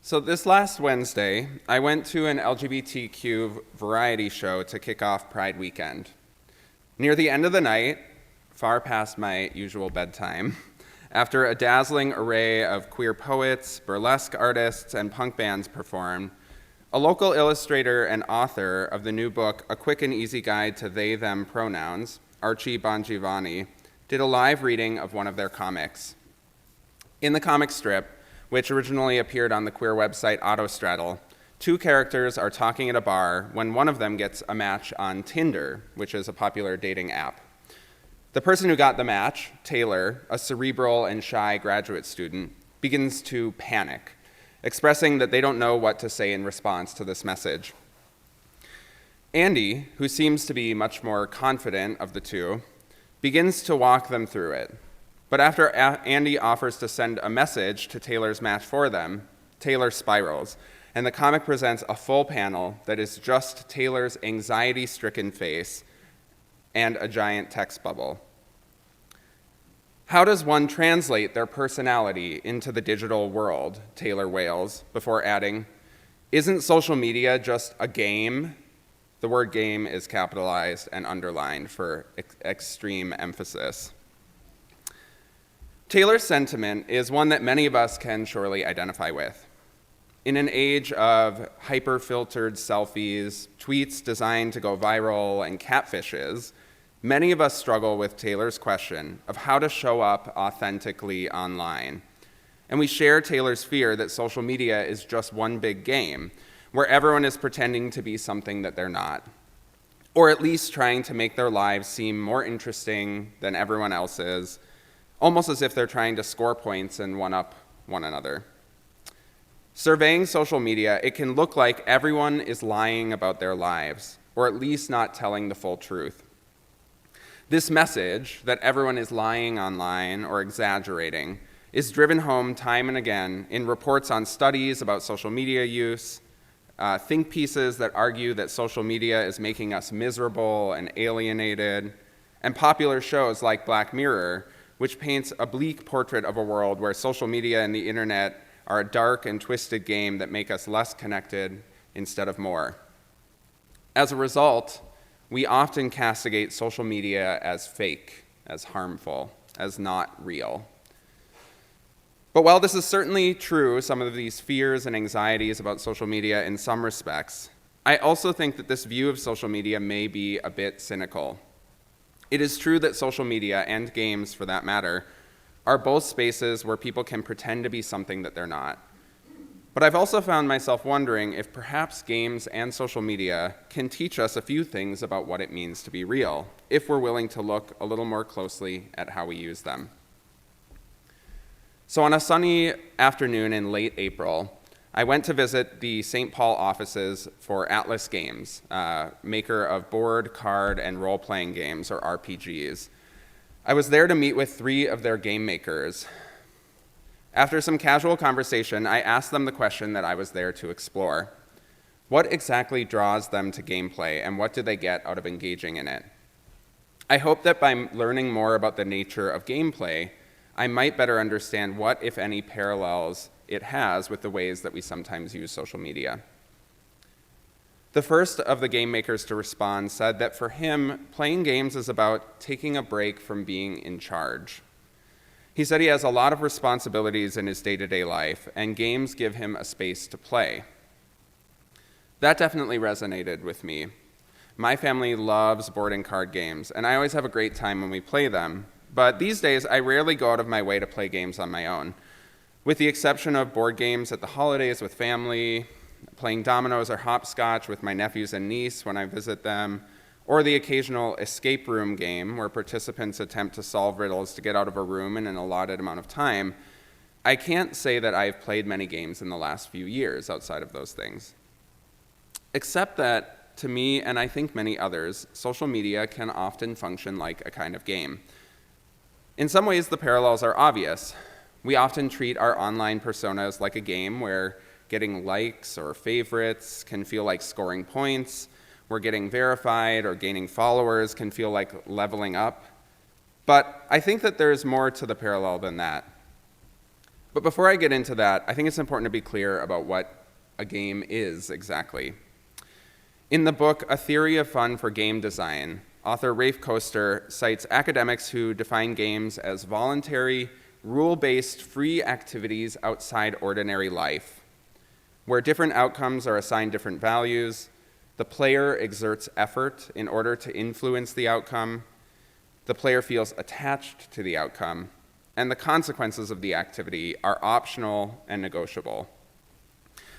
So this last Wednesday, I went to an LGBTQ variety show to kick off Pride weekend. Near the end of the night, far past my usual bedtime, after a dazzling array of queer poets, burlesque artists, and punk bands performed, a local illustrator and author of the new book, A Quick and Easy Guide to They, Them Pronouns, Archie Bongiovanni, did a live reading of one of their comics. In the comic strip, which originally appeared on the queer website Autostraddle, two characters are talking at a bar when one of them gets a match on Tinder, which is a popular dating app. The person who got the match, Taylor, a cerebral and shy graduate student, begins to panic, expressing that they don't know what to say in response to this message. Andy, who seems to be much more confident of the two, begins to walk them through it. But after Andy offers to send a message to Taylor's match for them, Taylor spirals, and the comic presents a full panel that is just Taylor's anxiety-stricken face and a giant text bubble. How does one translate their personality into the digital world? Taylor wails, before adding, isn't social media just a game? The word game is capitalized and underlined for extreme emphasis. Taylor's sentiment is one that many of us can surely identify with. In an age of hyper-filtered selfies, tweets designed to go viral, and catfishes, many of us struggle with Taylor's question of how to show up authentically online. And we share Taylor's fear that social media is just one big game, where everyone is pretending to be something that they're not, or at least trying to make their lives seem more interesting than everyone else's, almost as if they're trying to score points and one-up one another. Surveying social media, it can look like everyone is lying about their lives, or at least not telling the full truth. This message, that everyone is lying online or exaggerating, is driven home time and again in reports on studies about social media use, think pieces that argue that social media is making us miserable and alienated, and popular shows like Black Mirror, which paints a bleak portrait of a world where social media and the internet are a dark and twisted game that make us less connected instead of more. As a result, we often castigate social media as fake, as harmful, as not real. But while this is certainly true, some of these fears and anxieties about social media in some respects, I also think that this view of social media may be a bit cynical. It is true that social media, and games for that matter, are both spaces where people can pretend to be something that they're not. But I've also found myself wondering if perhaps games and social media can teach us a few things about what it means to be real, if we're willing to look a little more closely at how we use them. So on a sunny afternoon in late April, I went to visit the St. Paul offices for Atlas Games, maker of board, card, and role-playing games, or RPGs. I was there to meet with 3 of their game makers. After some casual conversation, I asked them the question that I was there to explore. What exactly draws them to gameplay, and what do they get out of engaging in it? I hope that by learning more about the nature of gameplay, I might better understand what, if any, parallels it has with the ways that we sometimes use social media. The first of the game makers to respond said that for him, playing games is about taking a break from being in charge. He said he has a lot of responsibilities in his day-to-day life, and games give him a space to play. That definitely resonated with me. My family loves board and card games, and I always have a great time when we play them, but these days I rarely go out of my way to play games on my own. With the exception of board games at the holidays with family, playing dominoes or hopscotch with my nephews and niece when I visit them, or the occasional escape room game where participants attempt to solve riddles to get out of a room in an allotted amount of time, I can't say that I've played many games in the last few years outside of those things. Except that, to me, and I think many others, social media can often function like a kind of game. In some ways, the parallels are obvious. We often treat our online personas like a game where getting likes or favorites can feel like scoring points, where getting verified or gaining followers can feel like leveling up. But I think that there's more to the parallel than that. But before I get into that, I think it's important to be clear about what a game is exactly. In the book, A Theory of Fun for Game Design, author Rafe Koster cites academics who define games as voluntary, rule-based, free activities outside ordinary life, where different outcomes are assigned different values, the player exerts effort in order to influence the outcome, the player feels attached to the outcome, and the consequences of the activity are optional and negotiable.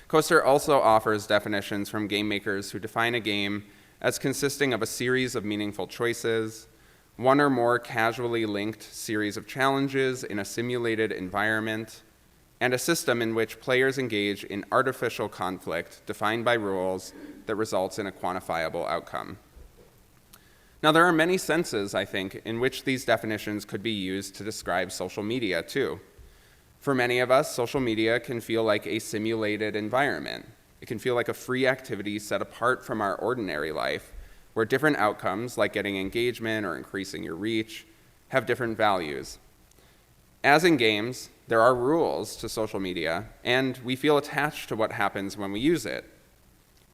Koster also offers definitions from game makers who define a game as consisting of a series of meaningful choices, one or more casually linked series of challenges in a simulated environment, and a system in which players engage in artificial conflict defined by rules that results in a quantifiable outcome. Now, there are many senses, I think, in which these definitions could be used to describe social media, too. For many of us, social media can feel like a simulated environment. It can feel like a free activity set apart from our ordinary life, where different outcomes, like getting engagement or increasing your reach, have different values. As in games, there are rules to social media, and we feel attached to what happens when we use it.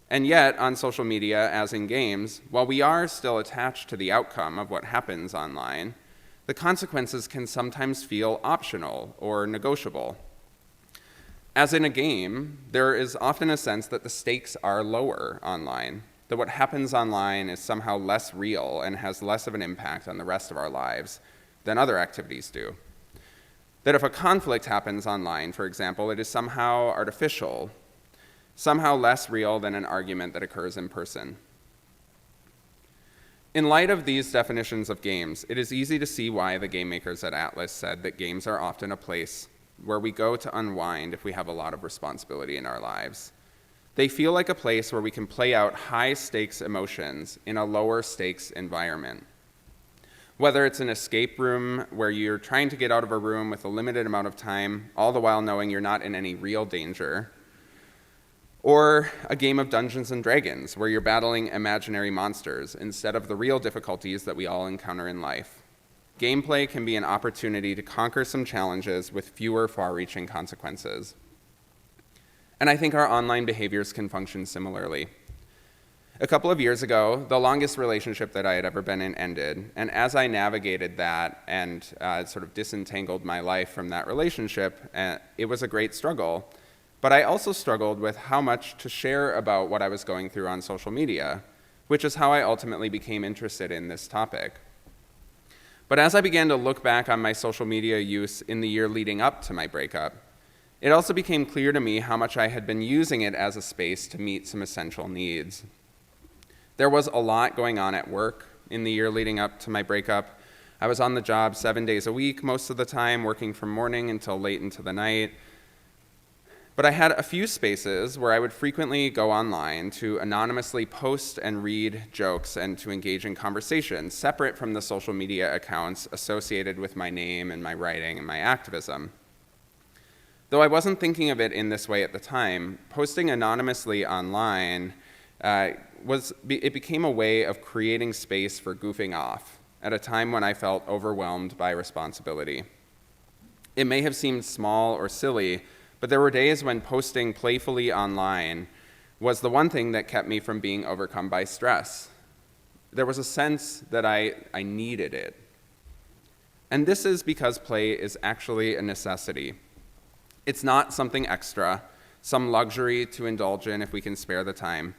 And yet, on social media, as in games, while we are still attached to the outcome of what happens online, the consequences can sometimes feel optional or negotiable. As in a game, there is often a sense that the stakes are lower online, that what happens online is somehow less real and has less of an impact on the rest of our lives than other activities do. That if a conflict happens online, for example, it is somehow artificial, somehow less real than an argument that occurs in person. In light of these definitions of games, it is easy to see why the game makers at Atlas said that games are often a place where we go to unwind if we have a lot of responsibility in our lives. They feel like a place where we can play out high-stakes emotions in a lower-stakes environment. Whether it's an escape room where you're trying to get out of a room with a limited amount of time, all the while knowing you're not in any real danger, or a game of Dungeons and Dragons where you're battling imaginary monsters instead of the real difficulties that we all encounter in life. Gameplay can be an opportunity to conquer some challenges with fewer far-reaching consequences. And I think our online behaviors can function similarly. A couple of years ago, the longest relationship that I had ever been in ended, and as I navigated that and sort of disentangled my life from that relationship, it was a great struggle. But I also struggled with how much to share about what I was going through on social media, which is how I ultimately became interested in this topic. But as I began to look back on my social media use in the year leading up to my breakup, it also became clear to me how much I had been using it as a space to meet some essential needs. There was a lot going on at work in the year leading up to my breakup. I was on the job 7 days a week most of the time, working from morning until late into the night. But I had a few spaces where I would frequently go online to anonymously post and read jokes and to engage in conversation separate from the social media accounts associated with my name and my writing and my activism. Though I wasn't thinking of it in this way at the time, posting anonymously online it became a way of creating space for goofing off at a time when I felt overwhelmed by responsibility. It may have seemed small or silly, but there were days when posting playfully online was the one thing that kept me from being overcome by stress. There was a sense that I needed it. And this is because play is actually a necessity. It's not something extra, some luxury to indulge in if we can spare the time,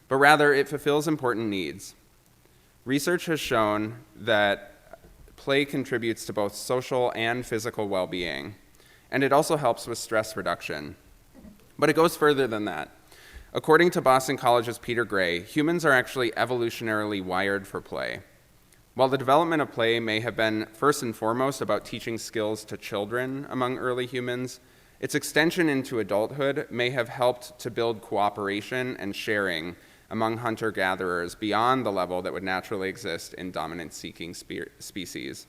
but rather it fulfills important needs. Research has shown that play contributes to both social and physical well-being, and it also helps with stress reduction. But it goes further than that. According to Boston College's Peter Gray, humans are actually evolutionarily wired for play. While the development of play may have been first and foremost about teaching skills to children among early humans, its extension into adulthood may have helped to build cooperation and sharing among hunter-gatherers beyond the level that would naturally exist in dominance-seeking species.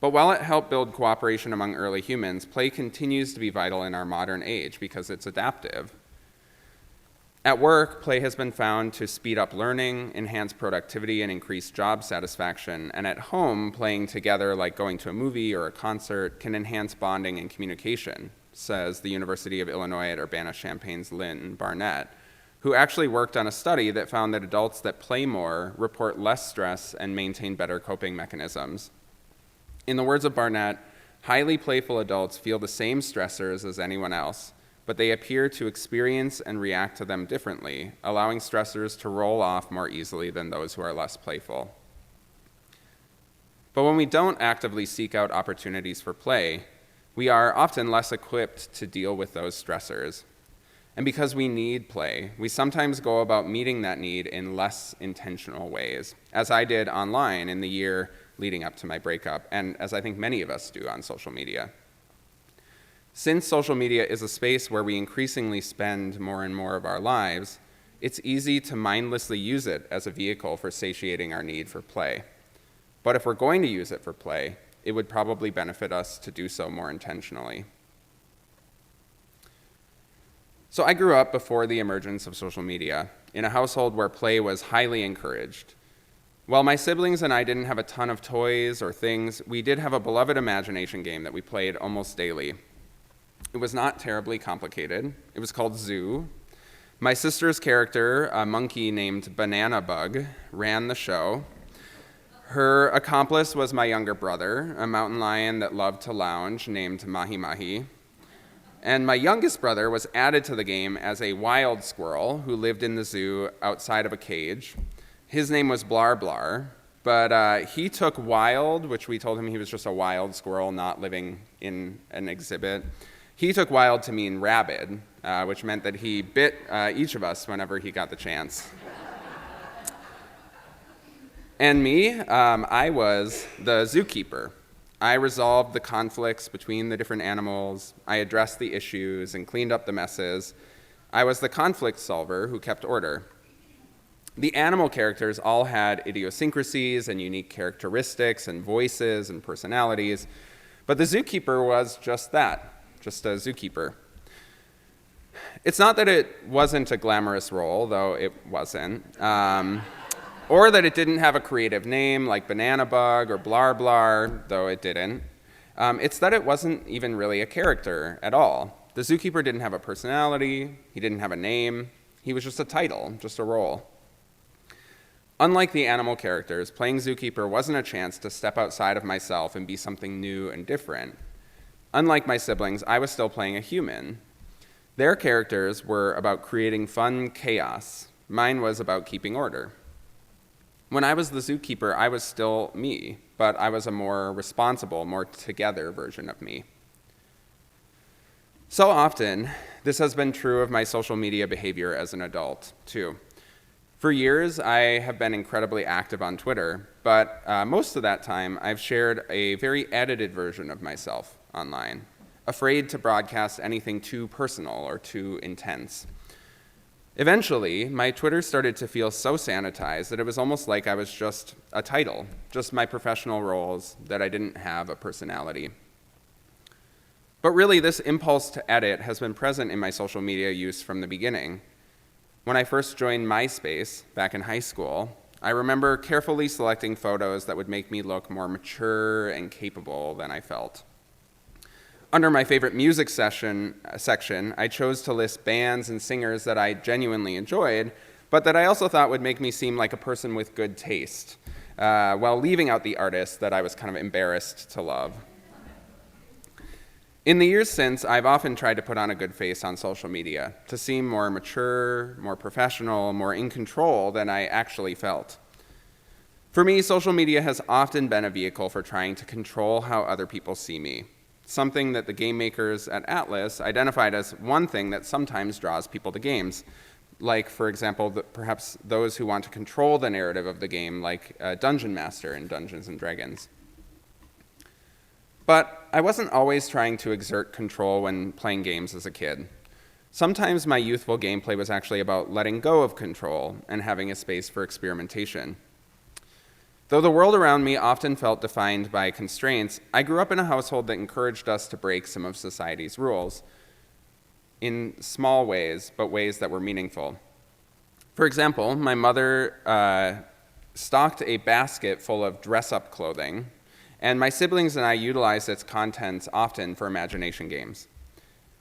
But while it helped build cooperation among early humans, play continues to be vital in our modern age because it's adaptive. At work, play has been found to speed up learning, enhance productivity, and increase job satisfaction. And at home, playing together, like going to a movie or a concert, can enhance bonding and communication, says the University of Illinois at Urbana-Champaign's Lynn Barnett, who actually worked on a study that found that adults that play more report less stress and maintain better coping mechanisms. In the words of Barnett, highly playful adults feel the same stressors as anyone else, but they appear to experience and react to them differently, allowing stressors to roll off more easily than those who are less playful. But when we don't actively seek out opportunities for play, we are often less equipped to deal with those stressors. And because we need play, we sometimes go about meeting that need in less intentional ways, as I did online in the year leading up to my breakup, and as I think many of us do on social media. Since social media is a space where we increasingly spend more and more of our lives, it's easy to mindlessly use it as a vehicle for satiating our need for play. But if we're going to use it for play, it would probably benefit us to do so more intentionally. So I grew up before the emergence of social media, in a household where play was highly encouraged. While my siblings and I didn't have a ton of toys or things, we did have a beloved imagination game that we played almost daily. It was not terribly complicated. It was called Zoo. My sister's character, a monkey named Banana Bug, ran the show. Her accomplice was my younger brother, a mountain lion that loved to lounge named Mahi Mahi. And my youngest brother was added to the game as a wild squirrel who lived in the zoo outside of a cage. His name was Blar Blar, but he took wild, which we told him he was just a wild squirrel not living in an exhibit. He took wild to mean rabid, which meant that he bit each of us whenever he got the chance. And me, I was the zookeeper. I resolved the conflicts between the different animals, I addressed the issues and cleaned up the messes. I was the conflict solver who kept order. The animal characters all had idiosyncrasies and unique characteristics and voices and personalities, but the zookeeper was just that, just a zookeeper. It's not that it wasn't a glamorous role, though it wasn't. Or that it didn't have a creative name like Banana Bug or Blar Blar, though it didn't. It's that it wasn't even really a character at all. The zookeeper didn't have a personality, he didn't have a name, he was just a title, just a role. Unlike the animal characters, playing zookeeper wasn't a chance to step outside of myself and be something new and different. Unlike my siblings, I was still playing a human. Their characters were about creating fun chaos. Mine was about keeping order. When I was the zookeeper, I was still me, but I was a more responsible, more together version of me. So often, this has been true of my social media behavior as an adult, too. For years, I have been incredibly active on Twitter, but most of that time, I've shared a very edited version of myself online, afraid to broadcast anything too personal or too intense. Eventually, my Twitter started to feel so sanitized that it was almost like I was just a title, just my professional roles, that I didn't have a personality. But really, this impulse to edit has been present in my social media use from the beginning. When I first joined MySpace back in high school, I remember carefully selecting photos that would make me look more mature and capable than I felt. Under my favorite music section, I chose to list bands and singers that I genuinely enjoyed, but that I also thought would make me seem like a person with good taste, while leaving out the artists that I was kind of embarrassed to love. In the years since, I've often tried to put on a good face on social media, to seem more mature, more professional, more in control than I actually felt. For me, social media has often been a vehicle for trying to control how other people see me. Something that the game makers at Atlas identified as one thing that sometimes draws people to games. Like, for example, perhaps those who want to control the narrative of the game, like a Dungeon Master in Dungeons & Dragons. But I wasn't always trying to exert control when playing games as a kid. Sometimes my youthful gameplay was actually about letting go of control and having a space for experimentation. Though the world around me often felt defined by constraints, I grew up in a household that encouraged us to break some of society's rules in small ways, but ways that were meaningful. For example, my mother stocked a basket full of dress-up clothing, and my siblings and I utilized its contents often for imagination games.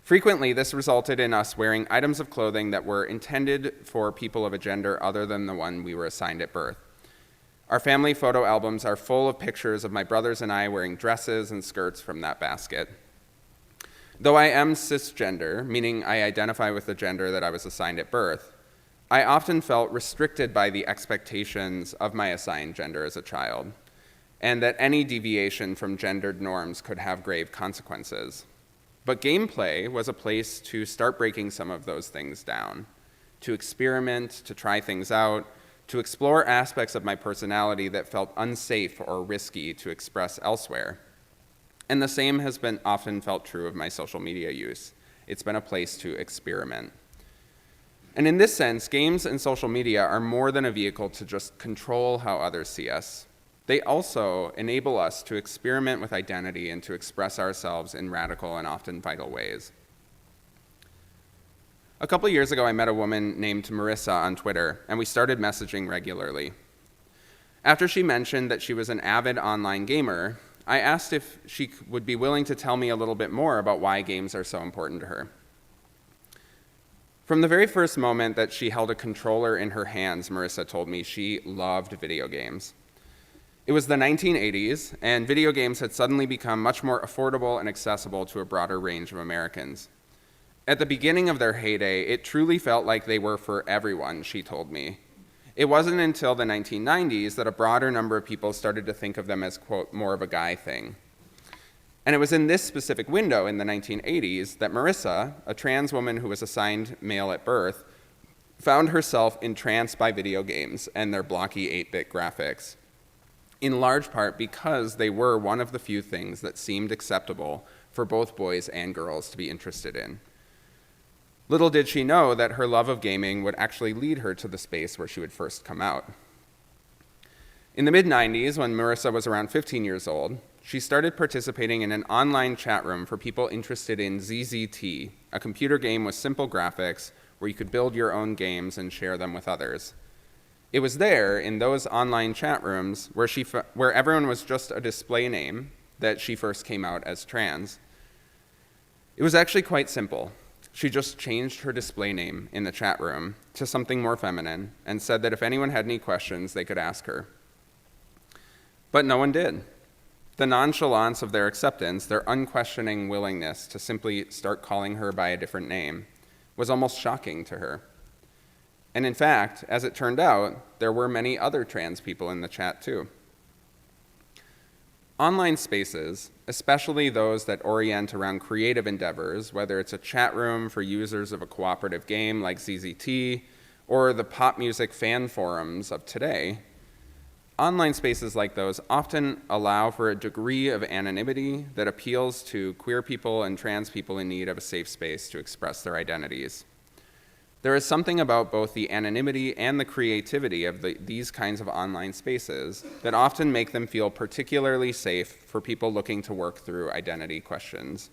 Frequently, this resulted in us wearing items of clothing that were intended for people of a gender other than the one we were assigned at birth. Our family photo albums are full of pictures of my brothers and I wearing dresses and skirts from that basket. Though I am cisgender, meaning I identify with the gender that I was assigned at birth, I often felt restricted by the expectations of my assigned gender as a child, and that any deviation from gendered norms could have grave consequences. But gameplay was a place to start breaking some of those things down, to experiment, to try things out, to explore aspects of my personality that felt unsafe or risky to express elsewhere. And the same has been often felt true of my social media use. It's been a place to experiment. And in this sense, games and social media are more than a vehicle to just control how others see us. They also enable us to experiment with identity and to express ourselves in radical and often vital ways. A couple years ago, I met a woman named Marissa on Twitter, and we started messaging regularly. After she mentioned that she was an avid online gamer, I asked if she would be willing to tell me a little bit more about why games are so important to her. From the very first moment that she held a controller in her hands, Marissa told me she loved video games. It was the 1980s, and video games had suddenly become much more affordable and accessible to a broader range of Americans. At the beginning of their heyday, it truly felt like they were for everyone, she told me. It wasn't until the 1990s that a broader number of people started to think of them as, quote, more of a guy thing. And it was in this specific window in the 1980s that Marissa, a trans woman who was assigned male at birth, found herself entranced by video games and their blocky 8-bit graphics, in large part because they were one of the few things that seemed acceptable for both boys and girls to be interested in. Little did she know that her love of gaming would actually lead her to the space where she would first come out. In the mid-90s, when Marissa was around 15 years old, she started participating in an online chat room for people interested in ZZT, a computer game with simple graphics where you could build your own games and share them with others. It was there, in those online chat rooms, where everyone was just a display name, that she first came out as trans. It was actually quite simple. She just changed her display name in the chat room to something more feminine and said that if anyone had any questions, they could ask her. But no one did. The nonchalance of their acceptance, their unquestioning willingness to simply start calling her by a different name, was almost shocking to her. And in fact, as it turned out, there were many other trans people in the chat too. Online spaces, especially those that orient around creative endeavors, whether it's a chat room for users of a cooperative game like ZZT, or the pop music fan forums of today, online spaces like those often allow for a degree of anonymity that appeals to queer people and trans people in need of a safe space to express their identities. There is something about both the anonymity and the creativity of these kinds of online spaces that often make them feel particularly safe for people looking to work through identity questions.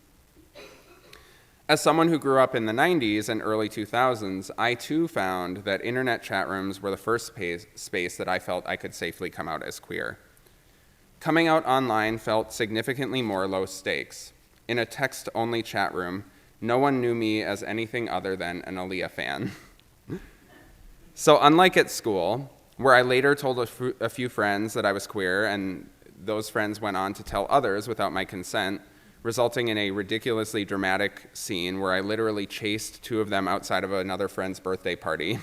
As someone who grew up in the 90s and early 2000s, I too found that internet chat rooms were the first space that I felt I could safely come out as queer. Coming out online felt significantly more low stakes. In a text-only chat room, no one knew me as anything other than an Aaliyah fan. So unlike at school, where I later told a few friends that I was queer, and those friends went on to tell others without my consent, resulting in a ridiculously dramatic scene where I literally chased two of them outside of another friend's birthday party,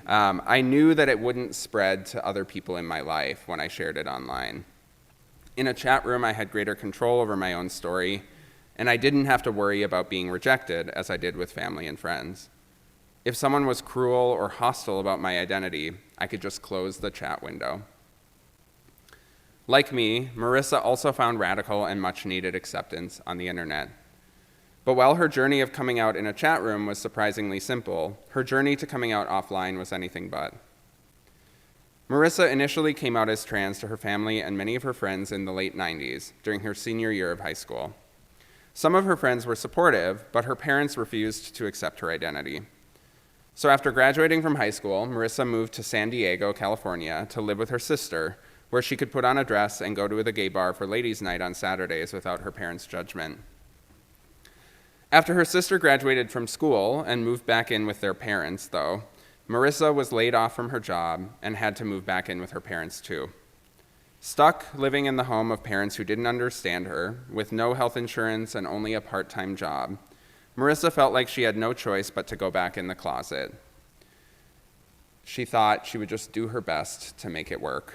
I knew that it wouldn't spread to other people in my life when I shared it online. In a chat room, I had greater control over my own story, and I didn't have to worry about being rejected as I did with family and friends. If someone was cruel or hostile about my identity, I could just close the chat window. Like me, Marissa also found radical and much-needed acceptance on the internet. But while her journey of coming out in a chat room was surprisingly simple, her journey to coming out offline was anything but. Marissa initially came out as trans to her family and many of her friends in the late 90s, during her senior year of high school. Some of her friends were supportive, but her parents refused to accept her identity. So after graduating from high school, Marissa moved to San Diego, California, to live with her sister, where she could put on a dress and go to the gay bar for ladies' night on Saturdays without her parents' judgment. After her sister graduated from school and moved back in with their parents, though, Marissa was laid off from her job and had to move back in with her parents, too. Stuck living in the home of parents who didn't understand her, with no health insurance and only a part-time job, Marissa felt like she had no choice but to go back in the closet. She thought she would just do her best to make it work.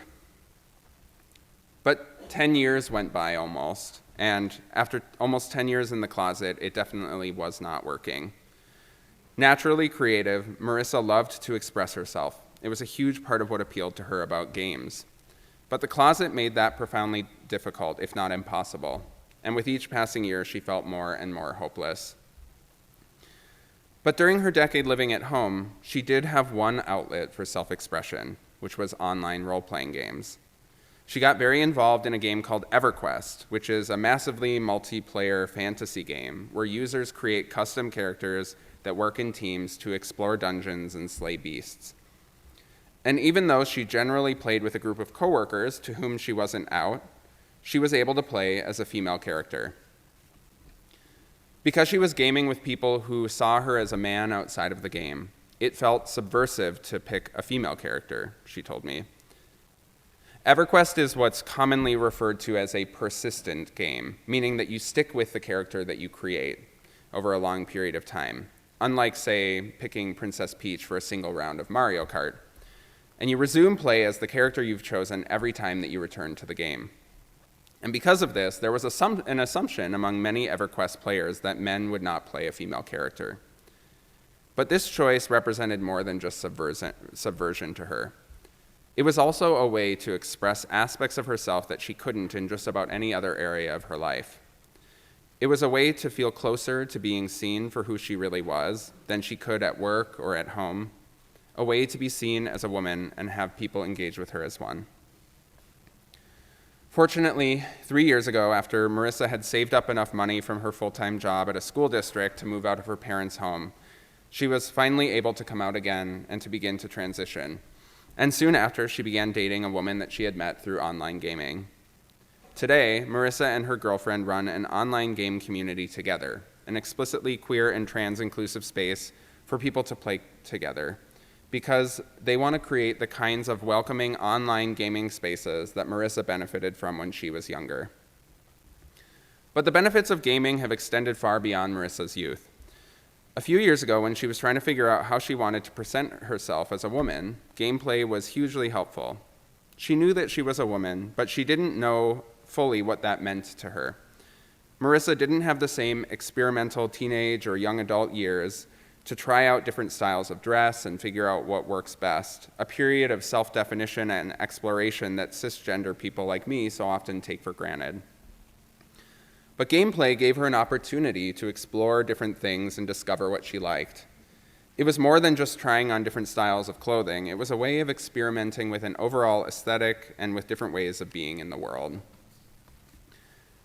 But 10 years went by almost, and after almost 10 years in the closet, it definitely was not working. Naturally creative, Marissa loved to express herself. It was a huge part of what appealed to her about games. But the closet made that profoundly difficult, if not impossible, and with each passing year, she felt more and more hopeless. But during her decade living at home, she did have one outlet for self-expression, which was online role-playing games. She got very involved in a game called EverQuest, which is a massively multiplayer fantasy game where users create custom characters that work in teams to explore dungeons and slay beasts. And even though she generally played with a group of coworkers to whom she wasn't out, she was able to play as a female character. Because she was gaming with people who saw her as a man outside of the game, it felt subversive to pick a female character, she told me. EverQuest is what's commonly referred to as a persistent game, meaning that you stick with the character that you create over a long period of time, unlike, say, picking Princess Peach for a single round of Mario Kart. And you resume play as the character you've chosen every time that you return to the game. And because of this, there was an assumption among many EverQuest players that men would not play a female character. But this choice represented more than just subversion to her. It was also a way to express aspects of herself that she couldn't in just about any other area of her life. It was a way to feel closer to being seen for who she really was than she could at work or at home, a way to be seen as a woman and have people engage with her as one. Fortunately, 3 years ago, after Marissa had saved up enough money from her full-time job at a school district to move out of her parents' home, she was finally able to come out again and to begin to transition. And soon after, she began dating a woman that she had met through online gaming. Today, Marissa and her girlfriend run an online game community together, an explicitly queer and trans-inclusive space for people to play together, because they want to create the kinds of welcoming online gaming spaces that Marissa benefited from when she was younger. But the benefits of gaming have extended far beyond Marissa's youth. A few years ago, when she was trying to figure out how she wanted to present herself as a woman, gameplay was hugely helpful. She knew that she was a woman, but she didn't know fully what that meant to her. Marissa didn't have the same experimental teenage or young adult years to try out different styles of dress and figure out what works best, a period of self-definition and exploration that cisgender people like me so often take for granted. But gameplay gave her an opportunity to explore different things and discover what she liked. It was more than just trying on different styles of clothing. It was a way of experimenting with an overall aesthetic and with different ways of being in the world.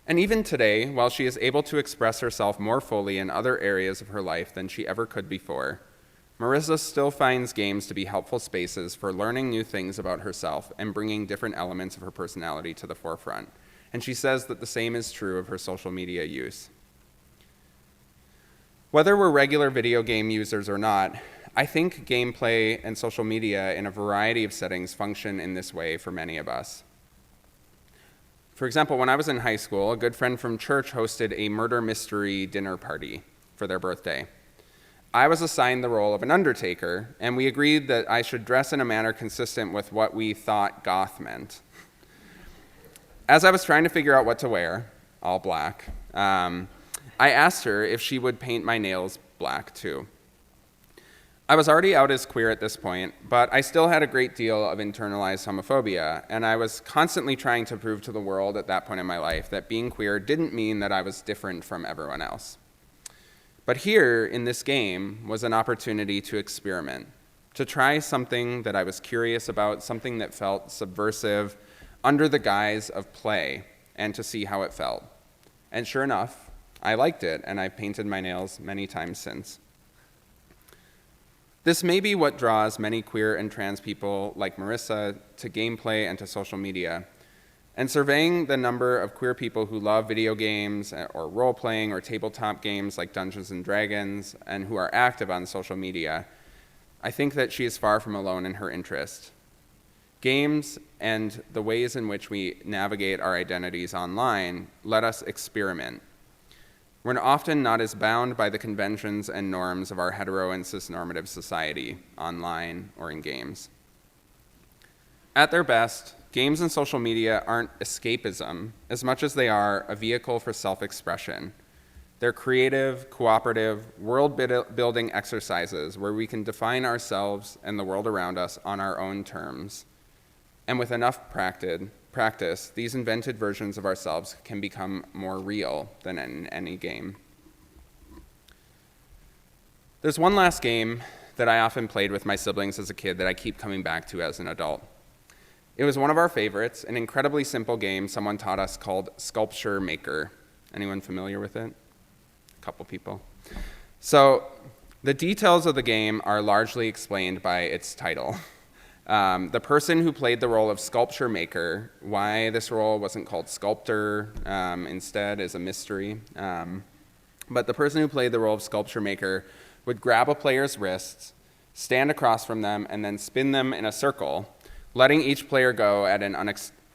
And even today, while she is able to express herself more fully in other areas of her life than she ever could before, Marissa still finds games to be helpful spaces for learning new things about herself and bringing different elements of her personality to the forefront. And she says that the same is true of her social media use. Whether we're regular video game users or not, I think gameplay and social media in a variety of settings function in this way for many of us. For example, when I was in high school, a good friend from church hosted a murder mystery dinner party for their birthday. I was assigned the role of an undertaker, and we agreed that I should dress in a manner consistent with what we thought goth meant. As I was trying to figure out what to wear, all black, I asked her if she would paint my nails black too. I was already out as queer at this point, but I still had a great deal of internalized homophobia, and I was constantly trying to prove to the world at that point in my life that being queer didn't mean that I was different from everyone else. But here, in this game, was an opportunity to experiment, to try something that I was curious about, something that felt subversive, under the guise of play, and to see how it felt. And sure enough, I liked it, and I've painted my nails many times since. This may be what draws many queer and trans people like Marissa to gameplay and to social media. And surveying the number of queer people who love video games or role-playing or tabletop games like Dungeons & Dragons and who are active on social media, I think that she is far from alone in her interest. Games and the ways in which we navigate our identities online let us experiment. We're often not as bound by the conventions and norms of our hetero and cis-normative society, online or in games. At their best, games and social media aren't escapism as much as they are a vehicle for self-expression. They're creative, cooperative, world-building exercises where we can define ourselves and the world around us on our own terms. And with enough practice, these invented versions of ourselves can become more real than in any game. There's one last game that I often played with my siblings as a kid that I keep coming back to as an adult. It was one of our favorites, an incredibly simple game someone taught us called Sculpture Maker. Anyone familiar with it? A couple people. So the details of the game are largely explained by its title. The person who played the role of Sculpture Maker, why this role wasn't called Sculptor instead is a mystery. But the person who played the role of Sculpture Maker would grab a player's wrists, stand across from them, and then spin them in a circle, letting each player go at an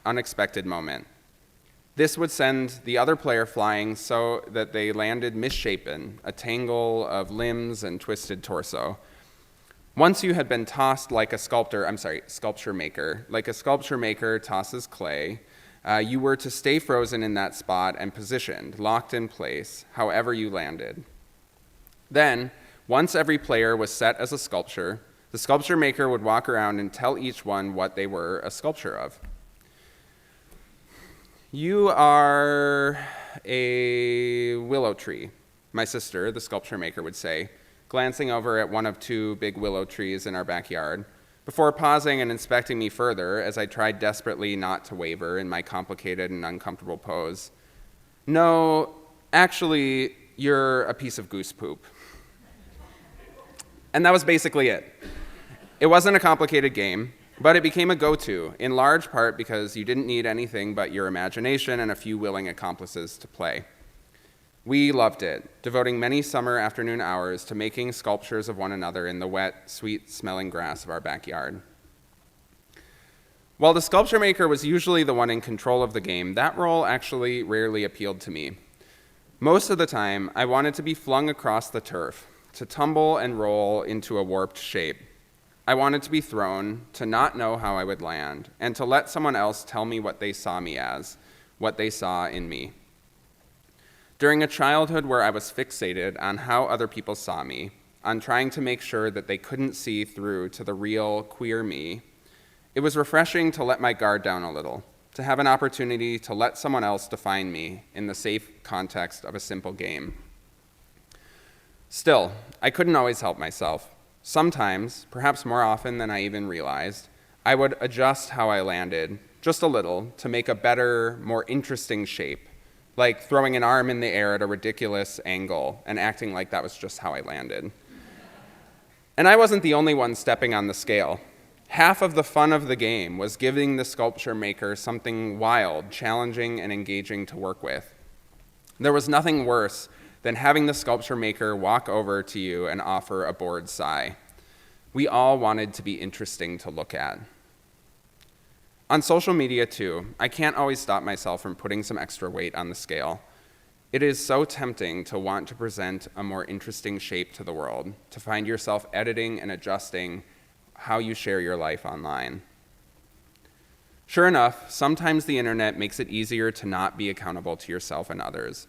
unexpected moment. This would send the other player flying so that they landed misshapen, a tangle of limbs and twisted torso. Once you had been tossed like a sculpture maker, like a sculpture maker tosses clay, you were to stay frozen in that spot and positioned, locked in place, however you landed. Then, once every player was set as a sculpture, the sculpture maker would walk around and tell each one what they were a sculpture of. You are a willow tree, my sister, the sculpture maker, would say, glancing over at one of two big willow trees in our backyard, before pausing and inspecting me further as I tried desperately not to waver in my complicated and uncomfortable pose. No, actually, you're a piece of goose poop. And that was basically it. It wasn't a complicated game, but it became a go-to, in large part because you didn't need anything but your imagination and a few willing accomplices to play. We loved it, devoting many summer afternoon hours to making sculptures of one another in the wet, sweet-smelling grass of our backyard. While the sculpture maker was usually the one in control of the game, that role actually rarely appealed to me. Most of the time, I wanted to be flung across the turf, to tumble and roll into a warped shape. I wanted to be thrown, to not know how I would land, and to let someone else tell me what they saw me as, what they saw in me. During a childhood where I was fixated on how other people saw me, on trying to make sure that they couldn't see through to the real queer me, it was refreshing to let my guard down a little, to have an opportunity to let someone else define me in the safe context of a simple game. Still, I couldn't always help myself. Sometimes, perhaps more often than I even realized, I would adjust how I landed, just a little, to make a better, more interesting shape, like throwing an arm in the air at a ridiculous angle and acting like that was just how I landed. And I wasn't the only one stepping on the scale. Half of the fun of the game was giving the sculpture maker something wild, challenging, and engaging to work with. There was nothing worse than having the sculpture maker walk over to you and offer a bored sigh. We all wanted to be interesting to look at. On social media, too, I can't always stop myself from putting some extra weight on the scale. It is so tempting to want to present a more interesting shape to the world, to find yourself editing and adjusting how you share your life online. Sure enough, sometimes the internet makes it easier to not be accountable to yourself and others.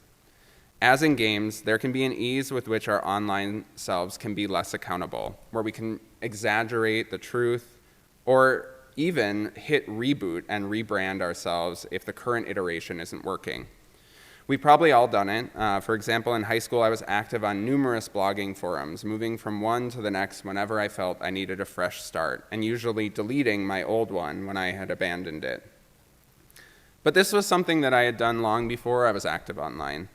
As in games, there can be an ease with which our online selves can be less accountable, where we can exaggerate the truth or even hit reboot and rebrand ourselves if the current iteration isn't working. We've probably all done it. For example, in high school, I was active on numerous blogging forums, moving from one to the next whenever I felt I needed a fresh start, and usually deleting my old one when I had abandoned it. But this was something that I had done long before I was active online.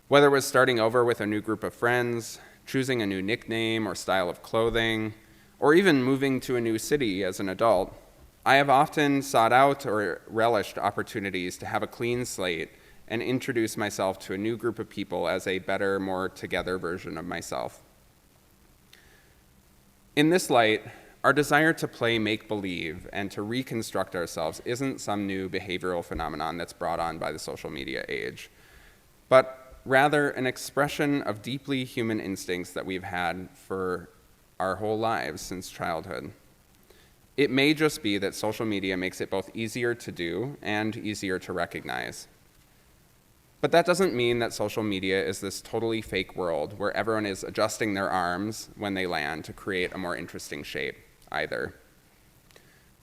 Whether it was starting over with a new group of friends, choosing a new nickname or style of clothing, or even moving to a new city as an adult, I have often sought out or relished opportunities to have a clean slate and introduce myself to a new group of people as a better, more together version of myself. In this light, our desire to play make-believe and to reconstruct ourselves isn't some new behavioral phenomenon that's brought on by the social media age, but rather an expression of deeply human instincts that we've had for our whole lives since childhood. It may just be that social media makes it both easier to do and easier to recognize. But that doesn't mean that social media is this totally fake world where everyone is adjusting their arms when they land to create a more interesting shape either.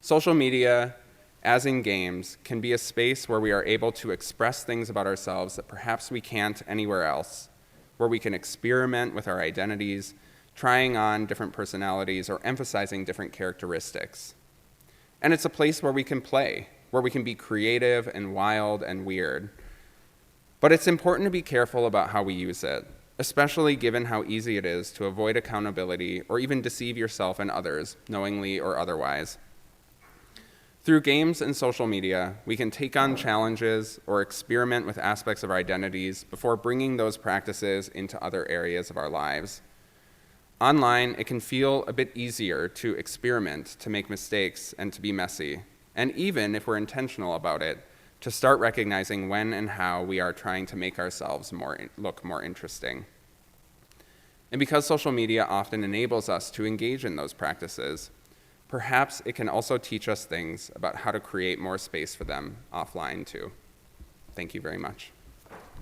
Social media, as in games, can be a space where we are able to express things about ourselves that perhaps we can't anywhere else, where we can experiment with our identities, trying on different personalities or emphasizing different characteristics. And it's a place where we can play, where we can be creative and wild and weird. But it's important to be careful about how we use it, especially given how easy it is to avoid accountability or even deceive yourself and others, knowingly or otherwise. Through games and social media, we can take on challenges or experiment with aspects of our identities before bringing those practices into other areas of our lives. Online, it can feel a bit easier to experiment, to make mistakes, and to be messy, and even if we're intentional about it, to start recognizing when and how we are trying to make ourselves look more interesting. And because social media often enables us to engage in those practices, perhaps it can also teach us things about how to create more space for them offline too. Thank you very much.